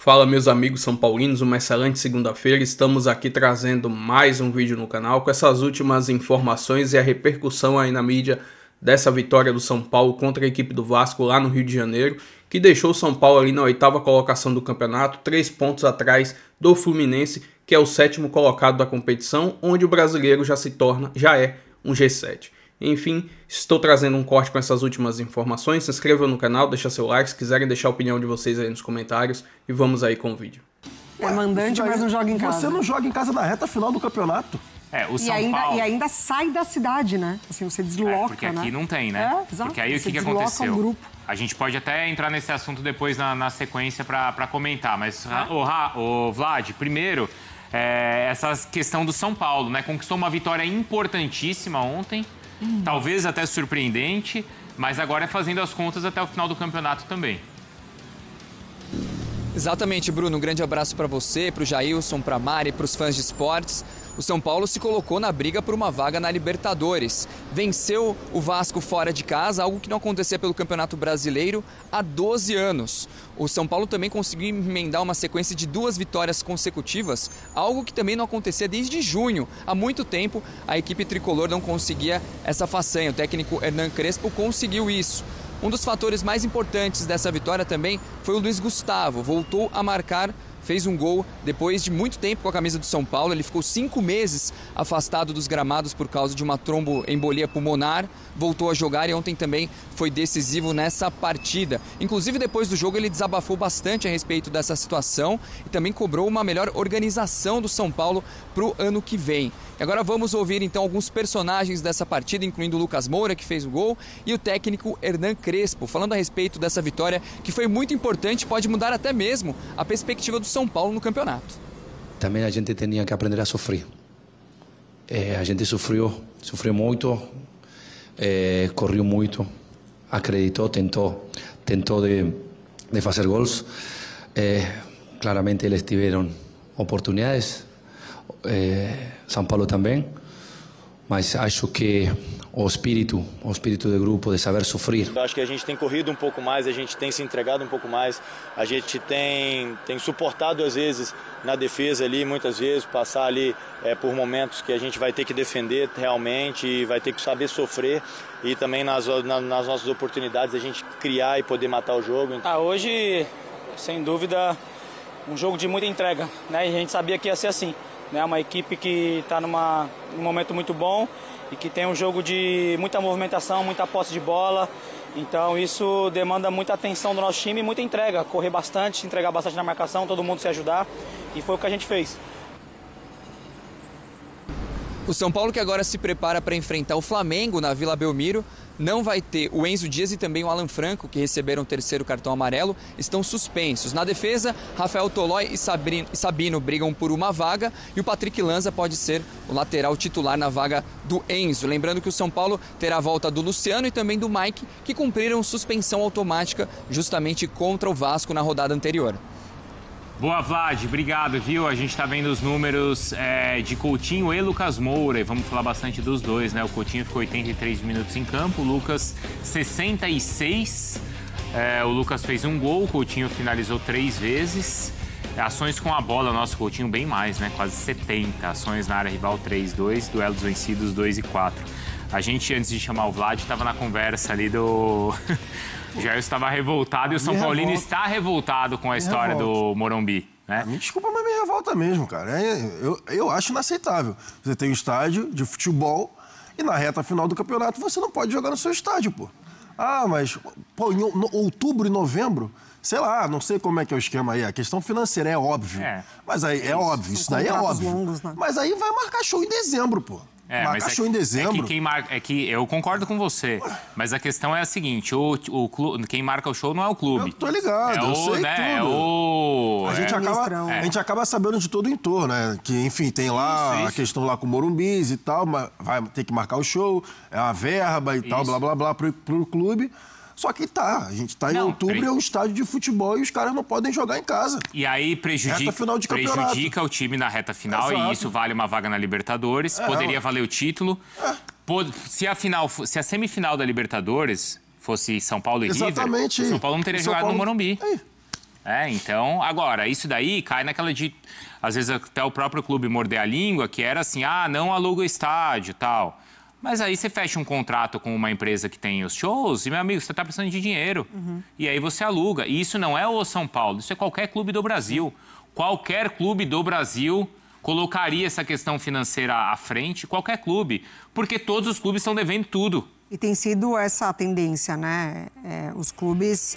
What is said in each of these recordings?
Fala meus amigos são paulinos, uma excelente segunda-feira. Estamos aqui trazendo mais um vídeo no canal com essas últimas informações e a repercussão aí na mídia dessa vitória do São Paulo contra a equipe do Vasco lá no Rio de Janeiro, que deixou o São Paulo ali na 8ª colocação do campeonato, 3 pontos atrás do Fluminense, que é o 7º colocado da competição, onde o brasileiro já é um G7. Enfim, estou trazendo um corte com essas últimas informações. Se inscrevam no canal, deixa seu like, se quiserem deixar a opinião de vocês aí nos comentários. E vamos aí com o vídeo. É mandante, mas não joga em casa. Você não joga em casa na reta final do campeonato. O São Paulo... E ainda sai da cidade, né? Assim, você desloca, porque aqui não tem, né? Exato. Porque aí o que aconteceu? Um a gente pode até entrar nesse assunto depois na sequência para comentar. Mas, o Vlad, primeiro, essa questão do São Paulo, né? Conquistou uma vitória importantíssima ontem. Talvez até surpreendente, mas agora é fazendo as contas até o final do campeonato também. Exatamente, Bruno. Um grande abraço para você, para o Jailson, para a Mari, para os fãs de esportes. O São Paulo se colocou na briga por uma vaga na Libertadores. Venceu o Vasco fora de casa, algo que não acontecia pelo Campeonato Brasileiro há 12 anos. O São Paulo também conseguiu emendar uma sequência de 2 vitórias consecutivas, algo que também não acontecia desde junho. Há muito tempo a equipe tricolor não conseguia essa façanha. O técnico Hernan Crespo conseguiu isso. Um dos fatores mais importantes dessa vitória também foi o Luiz Gustavo. Voltou a marcar, fez um gol depois de muito tempo com a camisa do São Paulo. Ele ficou 5 meses afastado dos gramados por causa de uma tromboembolia pulmonar. Voltou a jogar e ontem também foi decisivo nessa partida. Inclusive, depois do jogo, ele desabafou bastante a respeito dessa situação e também cobrou uma melhor organização do São Paulo para o ano que vem. E agora vamos ouvir então alguns personagens dessa partida, incluindo o Lucas Moura, que fez o gol, e o técnico Hernan Crespo, falando a respeito dessa vitória que foi muito importante e pode mudar até mesmo a perspectiva do São Paulo no campeonato. Também a gente tinha que aprender a sofrer. A gente sofreu muito, correu muito, acreditou, tentou de fazer gols. Claramente eles tiveram oportunidades, São Paulo também, mas acho que o espírito do grupo de saber sofrer. Eu acho que a gente tem corrido um pouco mais, a gente tem se entregado um pouco mais, a gente tem suportado às vezes na defesa ali, muitas vezes, passar ali por momentos que a gente vai ter que defender realmente e vai ter que saber sofrer e também nas nossas oportunidades a gente criar e poder matar o jogo. Hoje, sem dúvida, um jogo de muita entrega, né? E a gente sabia que ia ser assim, né? Uma equipe que está num momento muito bom e que tem um jogo de muita movimentação, muita posse de bola. Então isso demanda muita atenção do nosso time e muita entrega. Correr bastante, se entregar bastante na marcação, todo mundo se ajudar. E foi o que a gente fez. O São Paulo, que agora se prepara para enfrentar o Flamengo na Vila Belmiro, não vai ter o Enzo Dias e também o Alan Franco, que receberam o 3º cartão amarelo, estão suspensos. Na defesa, Rafael Tolói e Sabino brigam por uma vaga e o Patrick Lanza pode ser o lateral titular na vaga do Enzo. Lembrando que o São Paulo terá a volta do Luciano e também do Mike, que cumpriram suspensão automática justamente contra o Vasco na rodada anterior. Boa, Vlad, obrigado, viu? A gente está vendo os números de Coutinho e Lucas Moura, e vamos falar bastante dos dois, né? O Coutinho ficou 83 minutos em campo, o Lucas 66, o Lucas fez um gol, o Coutinho finalizou 3 vezes. Ações com a bola, nosso Coutinho bem mais, né? Quase 70, ações na área rival 3-2, duelos vencidos 2 e 4. A gente, antes de chamar o Vlad, estava na conversa ali do... O Jair estava revoltado e o São Paulino está revoltado com a história do Morumbi, né? Me desculpa, mas me revolta mesmo, cara. Eu acho inaceitável. Você tem um estádio de futebol e na reta final do campeonato você não pode jogar no seu estádio, pô. Mas, pô, em outubro e novembro, sei lá, não sei como é que é o esquema aí. A questão financeira é óbvio. Mas aí é óbvio, isso daí é óbvio. Longos, né? Mas aí vai marcar show em dezembro, pô. Marcar show em dezembro. Que eu concordo com você, mas a questão é a seguinte: quem marca o show não é o clube. Eu tô ligado, eu sei tudo. A gente acaba sabendo de todo o entorno, né? Que, enfim, tem lá a questão lá com o Morumbis e tal, mas vai ter que marcar o show, é a verba e tal, blá, blá, blá, pro clube. Só que a gente tá em outubro, é um estádio de futebol e os caras não podem jogar em casa. E aí prejudica o time na reta final. Exato. E isso vale uma vaga na Libertadores. Poderia valer o título. Se a semifinal da Libertadores fosse São Paulo e River, o São Paulo não teria jogado no Morumbi. Então, agora, isso daí cai naquela de, às vezes até o próprio clube morder a língua, que era assim, não aluga o estádio e tal. Mas aí você fecha um contrato com uma empresa que tem os shows e, meu amigo, você está precisando de dinheiro. E aí você aluga. E isso não é o São Paulo, isso é qualquer clube do Brasil. Qualquer clube do Brasil colocaria essa questão financeira à frente, qualquer clube, porque todos os clubes estão devendo tudo. E tem sido essa tendência, né? Os clubes,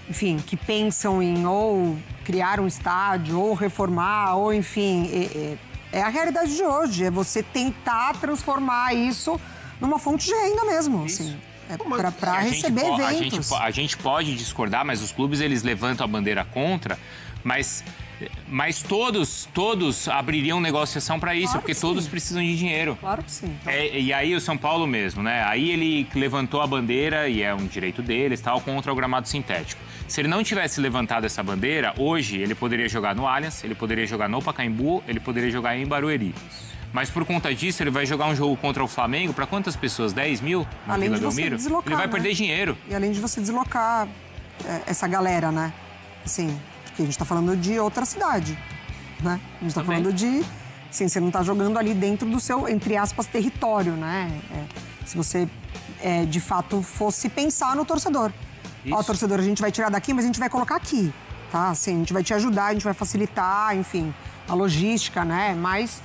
enfim, que pensam em ou criar um estádio, ou reformar, ou enfim... É a realidade de hoje, é você tentar transformar isso numa fonte de renda mesmo, assim, para receber eventos. A gente pode discordar, mas os clubes, eles levantam a bandeira contra, mas todos abririam negociação para isso, porque todos precisam de dinheiro. Claro que sim. Então... E aí o São Paulo mesmo, né? Aí ele levantou a bandeira, e é um direito deles, tal, contra o gramado sintético. Se ele não tivesse levantado essa bandeira, hoje ele poderia jogar no Allianz, ele poderia jogar no Pacaembu, ele poderia jogar em Barueri. Mas por conta disso, ele vai jogar um jogo contra o Flamengo para quantas pessoas? 10 mil? Além de você deslocar, ele vai perder dinheiro. E além de você deslocar essa galera, né? Assim, porque a gente tá falando de outra cidade, né? A gente tá falando de... Assim, você não tá jogando ali dentro do seu, entre aspas, território, né? Se você, de fato, fosse pensar no torcedor. Ó, torcedor, a gente vai tirar daqui, mas a gente vai colocar aqui, tá? Assim, a gente vai te ajudar, a gente vai facilitar, enfim, a logística, né? Mas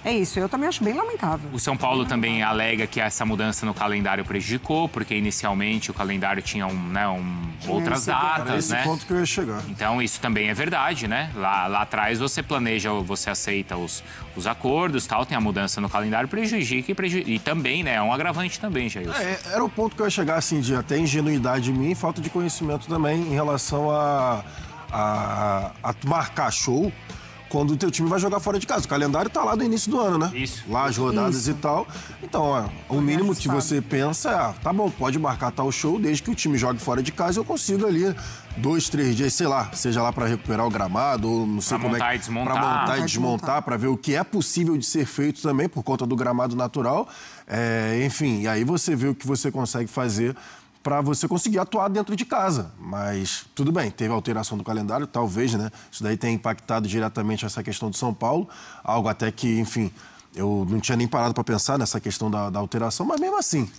é isso, eu também acho bem lamentável. O São Paulo também alega que essa mudança no calendário prejudicou, porque inicialmente o calendário tinha outras datas, né? Esse ponto que eu ia chegar. Então isso também é verdade, né? Lá atrás você planeja, você aceita os acordos, tal, tem a mudança no calendário, prejudica e também, né? É um agravante também, Jailson. Era o ponto que eu ia chegar, assim, de até ingenuidade minha e falta de conhecimento também em relação a marcar show quando o teu time vai jogar fora de casa. O calendário tá lá do início do ano, né? Isso. Lá as rodadas e tal. Então, o mínimo que você pensa tá bom, pode marcar tal show, desde que o time jogue fora de casa e eu consiga ali 2, 3 dias, sei lá, seja lá para recuperar o gramado, ou não sei como é que... Pra montar e desmontar, para ver o que é possível de ser feito também, por conta do gramado natural. Enfim, e aí você vê o que você consegue fazer para você conseguir atuar dentro de casa. Mas tudo bem, teve alteração do calendário, talvez, né? Isso daí tenha impactado diretamente essa questão do São Paulo, algo até que, enfim, eu não tinha nem parado para pensar nessa questão da alteração, mas mesmo assim...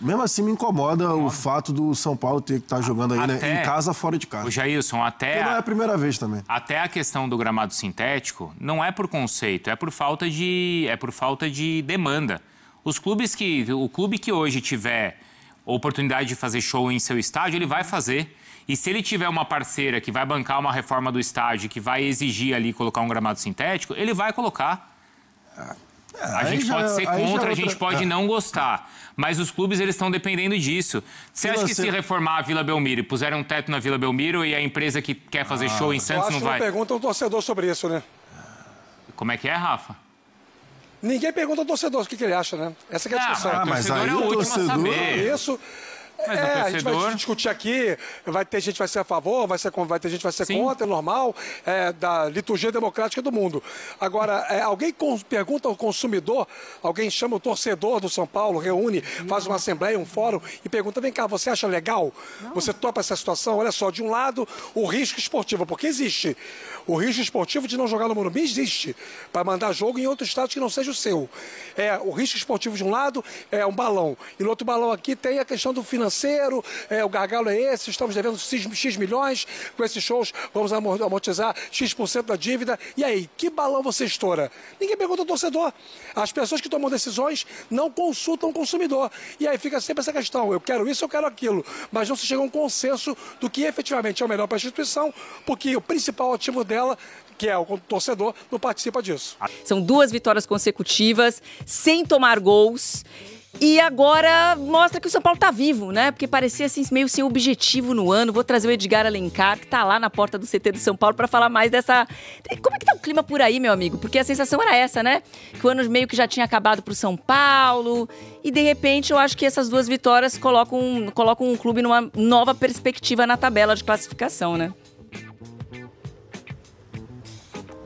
Mesmo assim me incomoda o fato do São Paulo ter que estar jogando aí em casa, fora de casa. O Jailson, até... não é a primeira vez também. Até a questão do gramado sintético não é por conceito, é por falta de demanda. O clube que hoje tiver oportunidade de fazer show em seu estádio, ele vai fazer. E se ele tiver uma parceira que vai bancar uma reforma do estádio, que vai exigir ali colocar um gramado sintético, ele vai colocar. A gente pode ser contra, a gente pode não gostar. Mas os clubes, eles estão dependendo disso. Você acha que se reformar a Vila Belmiro e puser um teto na Vila Belmiro e a empresa que quer fazer show em Santos não vai... não pergunta ao torcedor sobre isso, né? Como é que é, Rafa? Ninguém pergunta ao torcedor o que ele acha, né? Essa que é a discussão. Mas aí é o último a saber. Isso... Mas o torcedor... a gente vai discutir aqui, vai ter gente que vai ser a favor, vai ter gente que vai ser contra, é normal, da liturgia democrática do mundo. Agora, alguém pergunta ao consumidor, alguém chama o torcedor do São Paulo, reúne, faz uma assembleia, um fórum e pergunta, vem cá, você acha legal? Não. Você topa essa situação? Olha só, de um lado, o risco esportivo, porque existe. O risco esportivo de não jogar no Morumbi existe, para mandar jogo em outro estado que não seja o seu. O risco esportivo de um lado é um balão, e no outro balão aqui tem a questão do financeiro, o gargalo é esse, estamos devendo X milhões, com esses shows vamos amortizar X% da dívida, e aí, que balão você estoura? Ninguém pergunta ao torcedor. As pessoas que tomam decisões não consultam o consumidor, e aí fica sempre essa questão, eu quero isso, eu quero aquilo, mas não se chega a um consenso do que efetivamente é o melhor para a instituição, porque o principal ativo dela, que é o torcedor, não participa disso. São 2 vitórias consecutivas, sem tomar gols. E agora mostra que o São Paulo tá vivo, né? Porque parecia assim, meio sem objetivo no ano. Vou trazer o Edgar Alencar, que tá lá na porta do CT do São Paulo, para falar mais dessa... Como é que tá o clima por aí, meu amigo? Porque a sensação era essa, né? Que o ano meio que já tinha acabado pro São Paulo. E, de repente, eu acho que essas 2 vitórias colocam um clube numa nova perspectiva na tabela de classificação, né?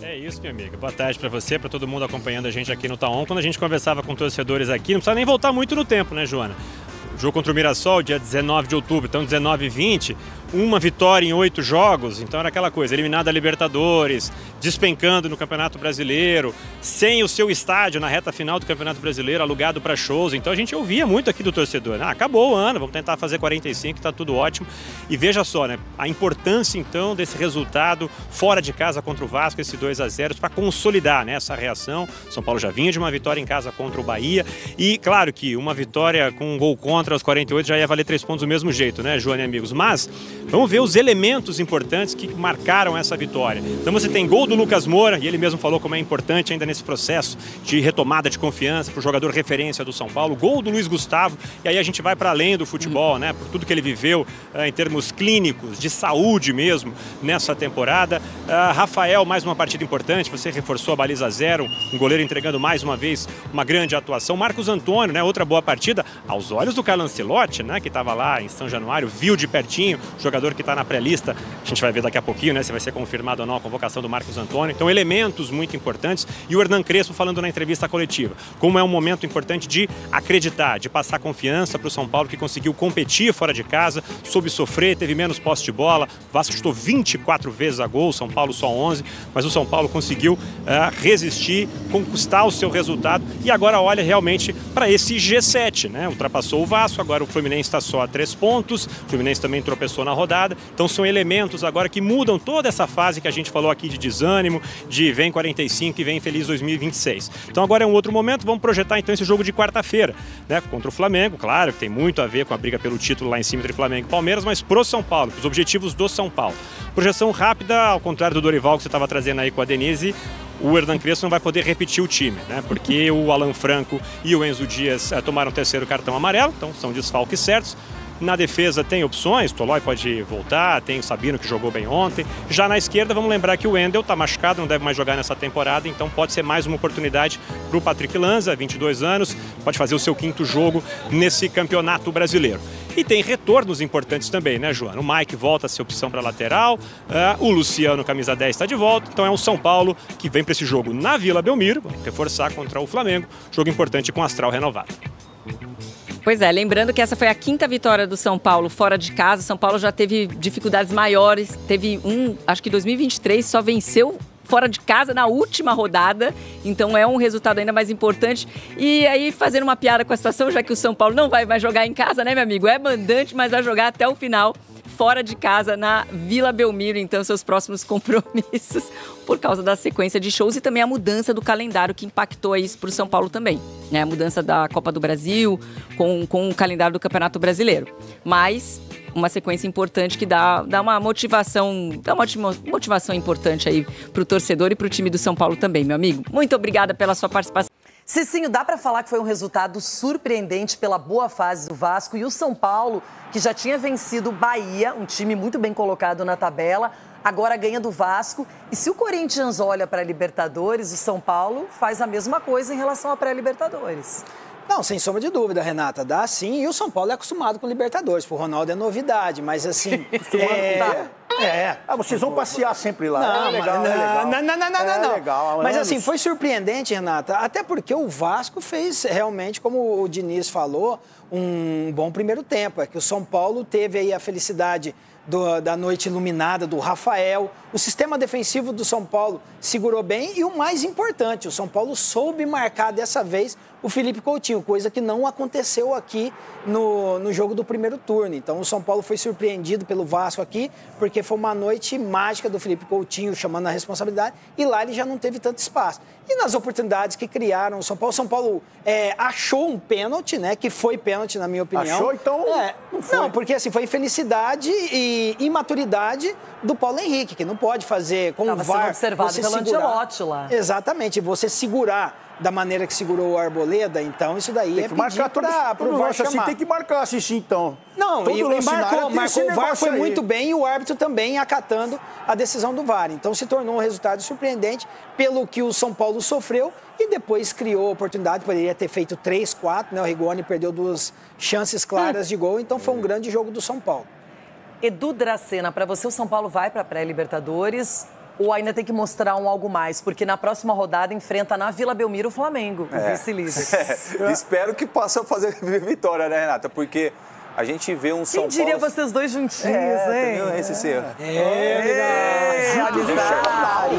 É isso, minha amiga. Boa tarde para você, para todo mundo acompanhando a gente aqui no Taon. Quando a gente conversava com torcedores aqui, não precisa nem voltar muito no tempo, né, Joana? O jogo contra o Mirassol, dia 19 de outubro, então 19 e 20, uma vitória em 8 jogos, então era aquela coisa, eliminado da Libertadores, despencando no Campeonato Brasileiro, sem o seu estádio na reta final do Campeonato Brasileiro, alugado para shows. Então a gente ouvia muito aqui do torcedor, né? Acabou o ano, vamos tentar fazer 45, tá tudo ótimo. E veja só, né? A importância então desse resultado fora de casa contra o Vasco, esse 2-0, para consolidar, né, essa reação. São Paulo já vinha de uma vitória em casa contra o Bahia e claro que uma vitória com um gol contra aos 48 já ia valer 3 pontos do mesmo jeito, né, Joana e amigos? Mas vamos ver os elementos importantes que marcaram essa vitória. Então você tem gol do Lucas Moura, e ele mesmo falou como é importante ainda nesse processo de retomada de confiança para o jogador referência do São Paulo. Gol do Luiz Gustavo, e aí a gente vai para além do futebol, né, por tudo que ele viveu em termos clínicos, de saúde mesmo, nessa temporada. Rafael, mais uma partida importante, você reforçou a baliza 0, um goleiro entregando mais uma vez uma grande atuação. Marcos Antônio, né, outra boa partida, aos olhos do Carlo Ancelotti, né, que estava lá em São Januário, viu de pertinho, jogador que está na pré-lista, a gente vai ver daqui a pouquinho, né, se vai ser confirmado ou não a convocação do Marcos Antônio. Então, elementos muito importantes. E o Hernan Crespo falando na entrevista coletiva, como é um momento importante de acreditar, de passar confiança para o São Paulo, que conseguiu competir fora de casa, soube sofrer, teve menos posse de bola. O Vasco chutou 24 vezes a gol, São Paulo só 11, mas o São Paulo conseguiu resistir, conquistar o seu resultado e agora olha realmente para esse G7, né? Ultrapassou o Vasco, agora o Fluminense está só a 3 pontos, o Fluminense também tropeçou na rodada, então são elementos agora que mudam toda essa fase que a gente falou aqui de desânimo, de vem 45 e vem feliz 2026. Então agora é um outro momento, vamos projetar então esse jogo de quarta-feira, né? Contra o Flamengo, claro que tem muito a ver com a briga pelo título lá em cima entre Flamengo e Palmeiras, mas pro São Paulo, os objetivos do São Paulo. Projeção rápida, ao contrário do Dorival que você estava trazendo aí com a Denise, o Hernan Crespo não vai poder repetir o time, né? Porque o Alan Franco e o Enzo Dias tomaram o 3º cartão amarelo, então são desfalques certos. Na defesa tem opções, Tolói pode voltar, tem o Sabino que jogou bem ontem. Já na esquerda, vamos lembrar que o Wendel está machucado, não deve mais jogar nessa temporada, então pode ser mais uma oportunidade para o Patrick Lanza, 22 anos, pode fazer o seu 5º jogo nesse campeonato brasileiro. E tem retornos importantes também, né, Joana? O Mike volta a ser opção para lateral, o Luciano, camisa 10, está de volta. Então é um São Paulo que vem para esse jogo na Vila Belmiro, reforçar contra o Flamengo, jogo importante com astral renovado. Pois é, lembrando que essa foi a 5ª vitória do São Paulo fora de casa. São Paulo já teve dificuldades maiores, teve acho que 2023 só venceu fora de casa na última rodada, então é um resultado ainda mais importante. E aí, fazendo uma piada com a situação, já que o São Paulo não vai mais jogar em casa, né, meu amigo? É mandante, mas vai jogar até o final, fora de casa, na Vila Belmiro, então, seus próximos compromissos, por causa da sequência de shows e também a mudança do calendário que impactou isso para o São Paulo também, né? A mudança da Copa do Brasil com o calendário do Campeonato Brasileiro. Mas uma sequência importante que dá uma motivação, motivação importante aí para o torcedor e para o time do São Paulo também, meu amigo. Muito obrigada pela sua participação. Cicinho, dá para falar que foi um resultado surpreendente pela boa fase do Vasco e o São Paulo, que já tinha vencido o Bahia, um time muito bem colocado na tabela, agora ganha do Vasco. E se o Corinthians olha para a Libertadores, o São Paulo faz a mesma coisa em relação à pré-Libertadores. Não, sem sombra de dúvida, Renata, dá sim. E o São Paulo é acostumado com Libertadores. Pro Ronaldo é novidade, mas assim... vocês vão passear sempre lá. Não, é legal, não. Legal, mas assim, foi surpreendente, Renata, até porque o Vasco fez realmente, como o Diniz falou, um bom primeiro tempo. É que o São Paulo teve aí a felicidade da noite iluminada do Rafael. O sistema defensivo do São Paulo segurou bem e o mais importante, o São Paulo soube marcar dessa vez o Felipe Coutinho, coisa que não aconteceu aqui no jogo do primeiro turno. Então o São Paulo foi surpreendido pelo Vasco aqui, porque foi uma noite mágica do Felipe Coutinho chamando a responsabilidade e lá ele já não teve tanto espaço. E nas oportunidades que criaram o São Paulo achou um pênalti, né, que foi pênalti na minha opinião. Achou? Então não foi. Não, porque assim, foi infelicidade e imaturidade do Paulo Henrique, que não pode fazer com o VAR. Estava sendo observado pelo Ancelotti lá. Exatamente, você segurar da maneira que segurou o Arboleda, então isso daí tem que marcar pro VAR chamar. Assim, tem que marcar assim, então. Não, e marcou, o VAR foi muito bem e o árbitro também acatando a decisão do VAR. Então se tornou um resultado surpreendente pelo que o São Paulo sofreu e depois criou oportunidade, poderia ter feito 3, 4, né? O Rigoni perdeu 2 chances claras de gol, então foi um grande jogo do São Paulo. Edu Dracena, para você o São Paulo vai para a pré-Libertadores ou ainda tem que mostrar algo mais? Porque na próxima rodada enfrenta na Vila Belmiro o Flamengo, o vice-líder. Espero que possa fazer vitória, né, Renata? Porque a gente vê um São Paulo... Quem diria vocês dois juntinhos, hein? Esse ser. Amizade.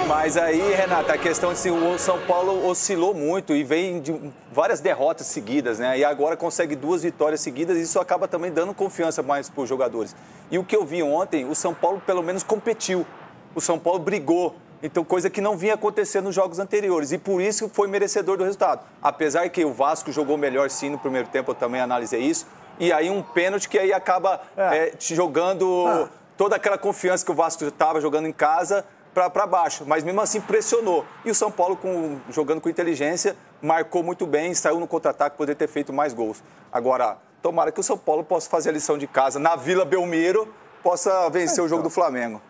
Mas aí, Renata, a questão é assim, o São Paulo oscilou muito e vem de várias derrotas seguidas, né? E agora consegue 2 vitórias seguidas e isso acaba também dando confiança mais para os jogadores. E o que eu vi ontem, o São Paulo pelo menos competiu. O São Paulo brigou. Então, coisa que não vinha acontecendo nos jogos anteriores. E por isso foi merecedor do resultado. Apesar que o Vasco jogou melhor sim no primeiro tempo, eu também analisei isso. E aí um pênalti que aí acaba te jogando toda aquela confiança que o Vasco estava jogando em casa para baixo. Mas mesmo assim pressionou. E o São Paulo, jogando com inteligência, marcou muito bem, saiu no contra-ataque, poderia ter feito mais gols. Agora, tomara que o São Paulo possa fazer a lição de casa na Vila Belmiro, possa vencer o jogo do Flamengo.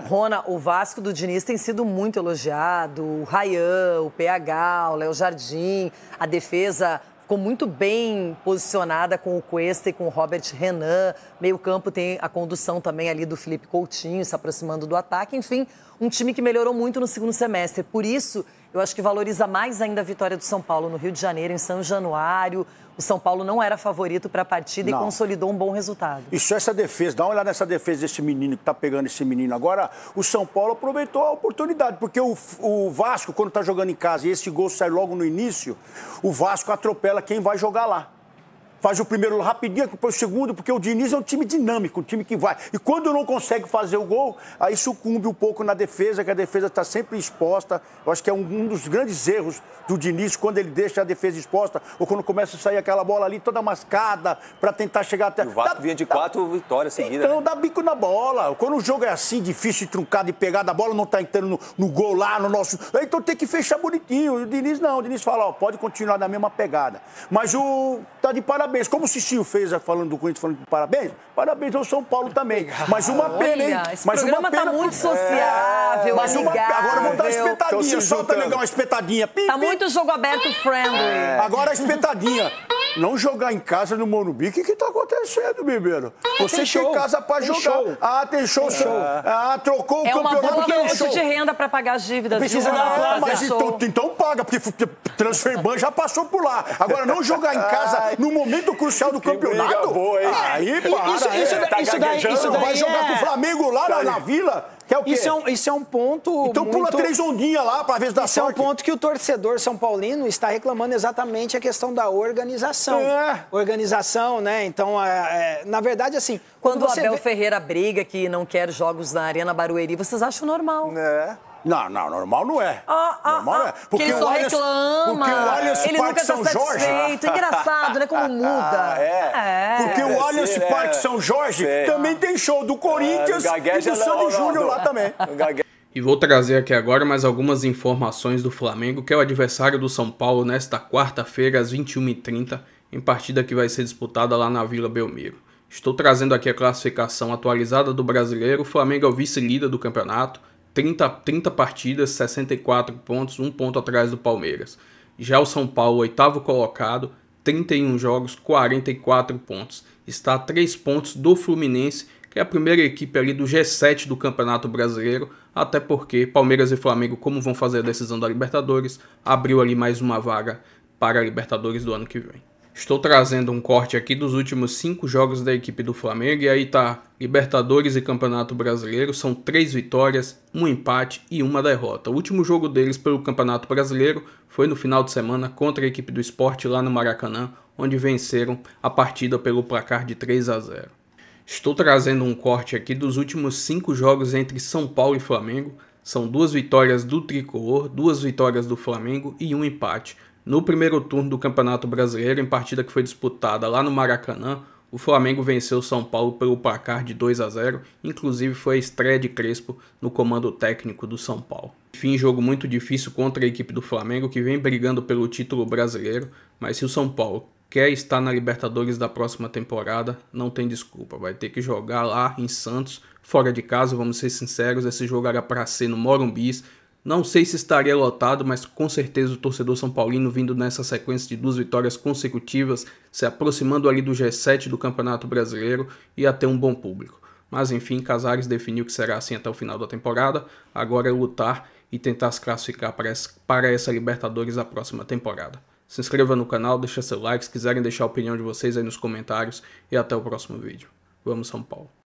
Rona, o Vasco do Diniz tem sido muito elogiado, o Ryan, o PH, o Léo Jardim, a defesa ficou muito bem posicionada com o Cuesta e com o Robert Renan, meio campo tem a condução também ali do Felipe Coutinho, se aproximando do ataque, enfim, um time que melhorou muito no segundo semestre, por isso eu acho que valoriza mais ainda a vitória do São Paulo no Rio de Janeiro, em São Januário. O São Paulo não era favorito para a partida e consolidou um bom resultado. Isso, essa defesa, dá uma olhada nessa defesa desse menino que está pegando esse menino agora. O São Paulo aproveitou a oportunidade, porque o Vasco, quando está jogando em casa e esse gol sai logo no início, o Vasco atropela quem vai jogar lá. Faz o primeiro rapidinho, depois o segundo, porque o Diniz é um time dinâmico, um time que vai. E quando não consegue fazer o gol, aí sucumbe um pouco na defesa, que a defesa está sempre exposta. Eu acho que é um dos grandes erros do Diniz, quando ele deixa a defesa exposta, ou quando começa a sair aquela bola ali toda mascada, para tentar chegar até... O Vasco vinha de 4 vitórias seguidas. Então, dá bico na bola. Quando o jogo é assim, difícil de truncar, de pegar, a bola não está entrando no gol lá, no nosso... Então tem que fechar bonitinho. E o Diniz não, o Diniz fala, ó, pode continuar na mesma pegada. Mas tá de parabéns. Como o Cicinho fez, falando do Corinthians, falando de parabéns ao São Paulo também. Mas uma pena, hein? Esse programa tá muito sociável, Agora eu vou dar uma espetadinha, solta legal, uma espetadinha. Tá muito jogo aberto friendly. Agora a espetadinha. Não jogar em casa no Morumbi, o que tá acontecendo, Bibeiro? Você tem casa pra jogar. Show. Tem show. Trocou o campeonato. É uma boa fonte de renda pra pagar as dívidas. Precisa mas então paga, porque Transferban já passou por lá. Agora, não jogar em casa no momento crucial do campeonato? Boa, hein? Aí, para. Isso daí vai jogar com o Flamengo lá na Vila? Que é o quê? Isso é um ponto. Então pula 3 ondinhas lá para ver se dá sorte. Isso é um ponto que o torcedor são paulino está reclamando exatamente a questão da organização. Organização, né? Então, na verdade, assim. Quando o Abel Ferreira briga que não quer jogos na Arena Barueri, vocês acham normal? Não, normal não é. Normal não é. Porque ele só reclama. Porque o Allianz Parque São Jorge... Engraçado, né? Como muda. Porque o Allianz Parque São Jorge também tem show do Corinthians e do Sandy Júnior lá também. E vou trazer aqui agora mais algumas informações do Flamengo, que é o adversário do São Paulo nesta quarta-feira, às 21h30, em partida que vai ser disputada lá na Vila Belmiro. Estou trazendo aqui a classificação atualizada do Brasileiro. O Flamengo é o vice-líder do campeonato. 30 partidas, 64 pontos, 1 ponto atrás do Palmeiras. Já o São Paulo, oitavo colocado, 31 jogos, 44 pontos. Está a 3 pontos do Fluminense, que é a primeira equipe ali do G7 do Campeonato Brasileiro, até porque Palmeiras e Flamengo, como vão fazer a decisão da Libertadores, abriu ali mais uma vaga para a Libertadores do ano que vem. Estou trazendo um corte aqui dos últimos 5 jogos da equipe do Flamengo, e aí tá Libertadores e Campeonato Brasileiro, são 3 vitórias, 1 empate e 1 derrota. O último jogo deles pelo Campeonato Brasileiro foi no final de semana contra a equipe do Sport lá no Maracanã, onde venceram a partida pelo placar de 3-0. Estou trazendo um corte aqui dos últimos 5 jogos entre São Paulo e Flamengo, são 2 vitórias do Tricolor, 2 vitórias do Flamengo e 1 empate. No primeiro turno do Campeonato Brasileiro, em partida que foi disputada lá no Maracanã, o Flamengo venceu o São Paulo pelo placar de 2-0, inclusive foi a estreia de Crespo no comando técnico do São Paulo. Enfim, jogo muito difícil contra a equipe do Flamengo, que vem brigando pelo título brasileiro, mas se o São Paulo quer estar na Libertadores da próxima temporada, não tem desculpa, vai ter que jogar lá em Santos, fora de casa, vamos ser sinceros, esse jogo era para ser no Morumbi. Não sei se estaria lotado, mas com certeza o torcedor são paulino vindo nessa sequência de 2 vitórias consecutivas, se aproximando ali do G7 do Campeonato Brasileiro, ia ter um bom público. Mas enfim, Casares definiu que será assim até o final da temporada, agora é lutar e tentar se classificar para essa Libertadores da próxima temporada. Se inscreva no canal, deixa seu like, se quiserem deixar a opinião de vocês aí nos comentários e até o próximo vídeo. Vamos São Paulo!